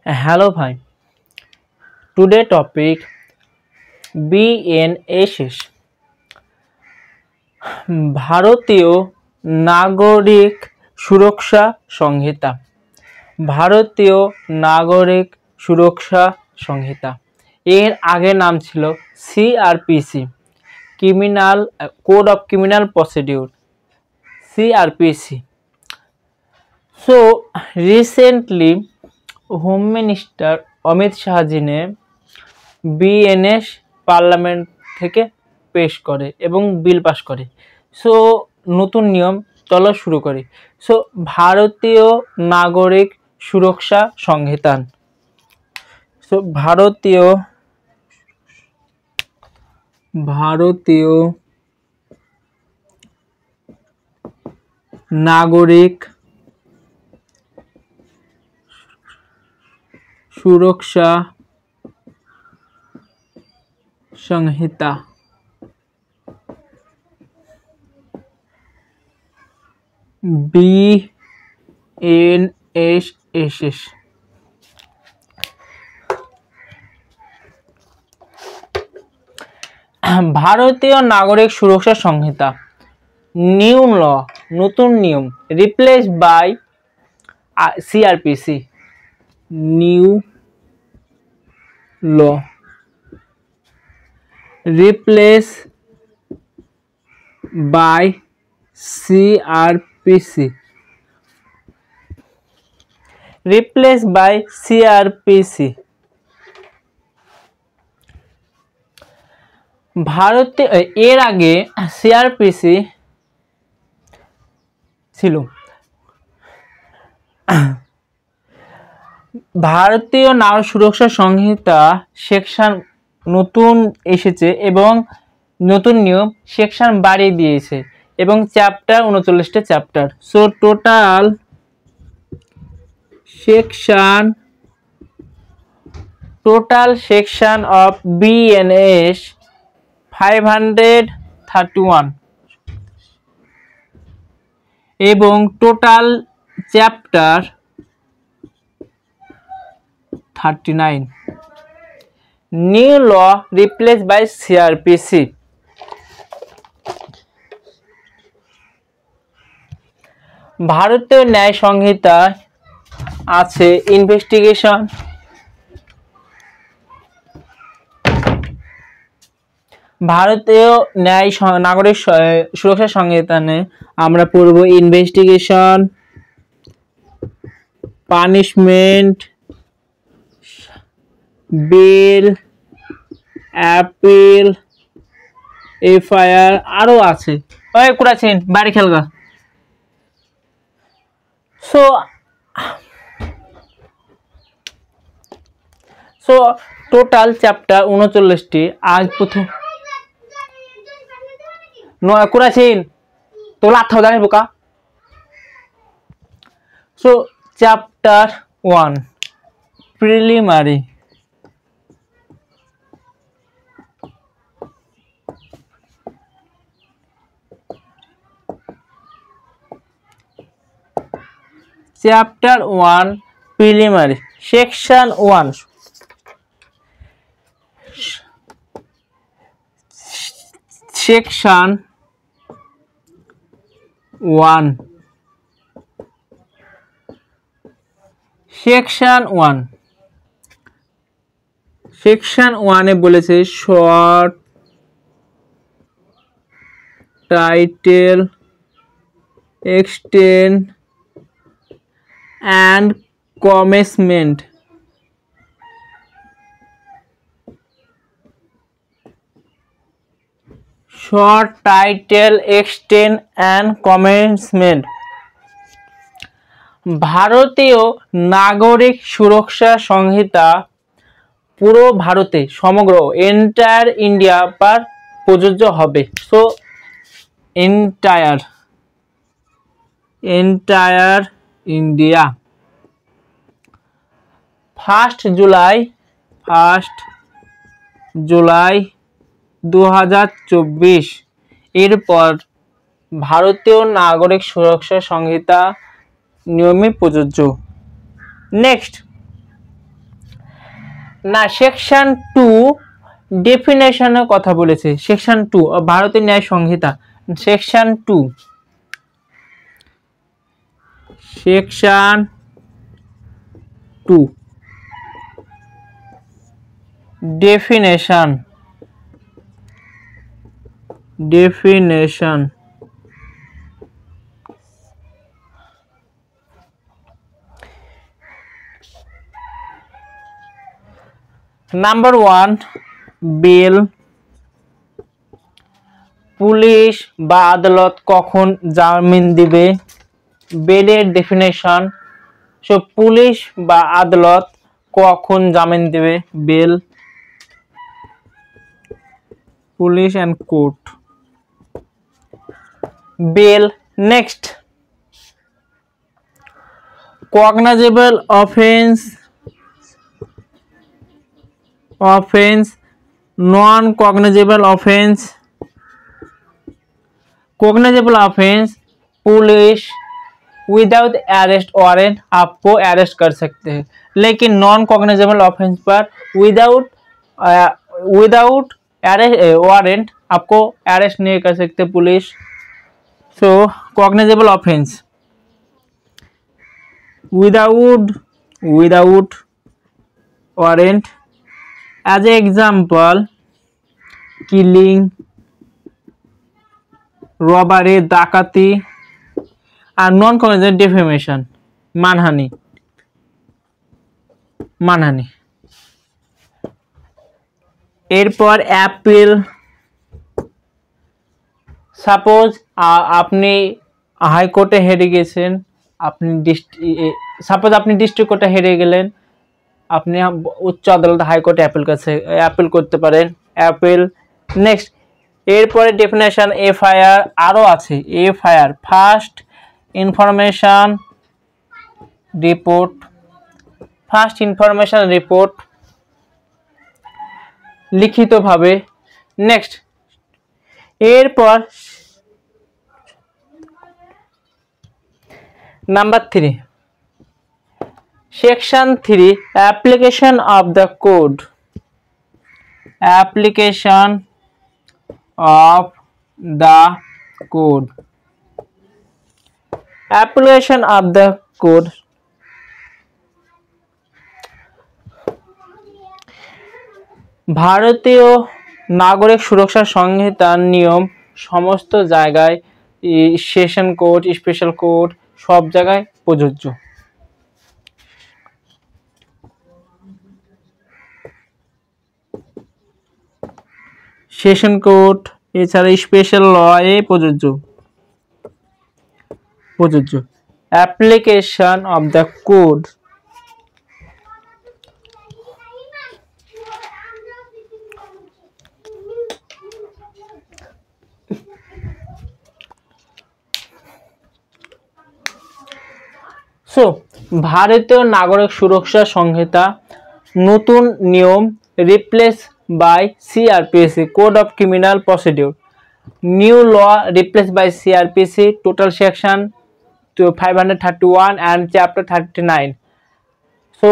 Hello, bhai. Today topic BNSS ভারতীয় নাগরিক সুরক্ষা সংহিতা। ভারতীয় নাগরিক সুরক্ষা সংহিতা এর আগের নাম ছিল CrPC, criminal code of criminal procedure, CrPC. So recently home minister Amit Shahji ने বিএনএস পার্লামেন্ট থেকে পেশ করে এবং বিল পাস করে। সো নতুন নিয়ম চলা শুরু করি। সো ভারতীয় নাগরিক সুরক্ষা সংহিতা। সো ভারতীয় নাগরিক সুরক্ষা সংহিতা BNSS ভারতীয় নাগরিক সুরক্ষা সংহিতা নিউ ল, নতুন নিয়ম, replace by CrPC, new law, replace by CrPC, replace by CrPC. ভারতে এর আগে সিআরপিসি ছিল। ভারতীয় নাগরিক সুরক্ষা সংহিতা সেকশন নতুন এসেছে এবং নতুন নিয়ম সেকশন বাড়িয়ে দিয়েছে এবং চ্যাপ্টার 39টা chapter. So total section of BNS 531 এবং total chapter 39। New law replace by CrPC. Bharatiya Nyaya সংহিতা আছে ইনভেস্টিগেশন, ভারতীয় ন্যায় নাগরিক সুরক্ষা সংহিতানে আমরা পড়ব investigation, punishment, bail, appeal, FIR আরো আছে। ওই কুড়াছেন বাড়ি খেলগা। সো টোটাল চ্যাপ্টার 39টি। আজ প্রথম কুড়াছেন তো লাথা জানি বোকা। So chapter 1 preliminary, chapter 1 preliminary, section 1, section 1, section 1, section 1 এ বলেছে short title extend and commencement, short title extent and commencement। ভারতীয় নাগরিক সুরক্ষা সংহিতা পুরো ভারতে সমগ্র এন্টায়ার ইন্ডিয়া পার প্রযোজ্য হবে। So entire India. 1 জুলাই 2024 এরপর ভারতীয় নাগরিক সুরক্ষা সংহিতা নিয়মে প্রযোজ্য। নেক্সট না, সেকশন 2 ডেফিনেশনের কথা বলেছে। সেকশন 2 ভারতের Nyaya Sanhita, section 2, section 2 definition, definition. Number 1, bail. Police বা আদালত কখন জামিন দিবে? বেলের ডেফিনেশন। সো পুলিশ বা আদালত কখন জামিন দিবে? Bail, police and court, bail. Next, cognizable offense, non cognizable offense। cognizable offense, police without arrest warrant आपको अरेस्ट कर सकते हैं, लेकिन नॉन कॉग्निजेबल ऑफेंस पर विदाउट वारंट आपको अरेस्ट नहीं कर सकते police. So cognizable offence without warrant. As a example, killing, robbery, डाकाती। আর নন কগনিজেবল ডেফেমেশন, মানহানি, মানহানি। এরপর অ্যাপিল। সাপোজ আপনি হাইকোর্টে হেরে গেছেন, সাপোজ আপনি ডিস্ট্রিক্ট কোর্টে হেরে গেলেন, আপনি উচ্চ আদালত হাইকোর্টে অ্যাপিল করতে পারেন, অ্যাপিল। নেক্সট, এরপরে ডেফিনেশন এফআইআর আরও আছে। FIR, first information report, first information report লিখিতভাবে। নেক্সট, এরপর number 3, section 3 application of the code, application of the code, application of the code। ভারতীয় নাগরিক সুরক্ষা সংহিতার নিয়ম সমস্ত জায়গায়, সেশন কোর্ট, স্পেশাল কোর্ট, সব জায়গায় প্রযোজ্য। সেশন কোর্ট এছাড়া স্পেশাল ল এ প্রযোজ্য। Application of the code. So Bharatiya Nagarik Suraksha Sanhita নতুন নিয়ম, রিপ্লেস বাই সিআরপিসি, code of criminal procedure. New law replaced by CRPC, total section to 531 and chapter 39. So